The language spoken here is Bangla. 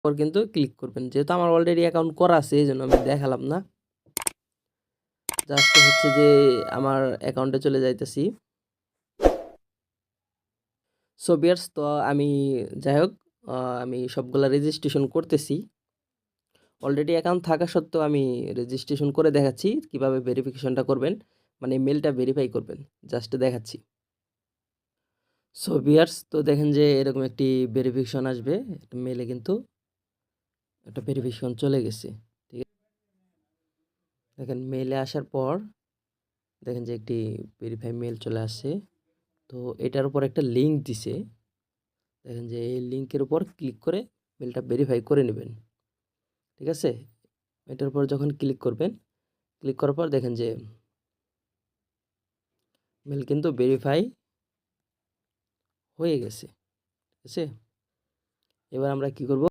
পর কিন্তু ক্লিক করবেন। যেহেতু আমার অলরেডি অ্যাকাউন্ট করা আছে এই জন্য আমি দেখালাম না। জাস্ট হচ্ছে যে আমার অ্যাকাউন্টে চলে যাইতেছি। সো ভিউয়ার্স, তো আমি যাই হোক, আমি সবগুলা রেজিস্ট্রেশন করতেছি। অলরেডি অ্যাকাউন্ট থাকা সত্ত্বেও আমি রেজিস্ট্রেশন করে দেখাচ্ছি কিভাবে ভেরিফিকেশনটা করবেন, মানে মেলটা ভেরিফাই করবেন, জাস্ট দেখাচ্ছি। সো ভিউয়ার্স, তো দেখেন যে এরকম একটি ভেরিফিকেশন আসবে, একটা মেলে কিন্তু একটা ভেরিফিকেশন চলে গেছে। ঠিক আছে, দেখেন মেলে আসার পর দেখেন যে একটি ভেরিফাই মেল চলে আসছে। তো এটার উপর একটা লিঙ্ক দিছে, দেখেন যে এই লিঙ্কের উপর ক্লিক করে মেলটা ভেরিফাই করে নেবেন। ঠিক আছে, এটার উপর যখন ক্লিক করবেন, ক্লিক করার পর দেখেন যে মেল কিন্তু ভেরিফাই হয়ে গেছে। ঠিক আছে, এবার আমরা কি করব,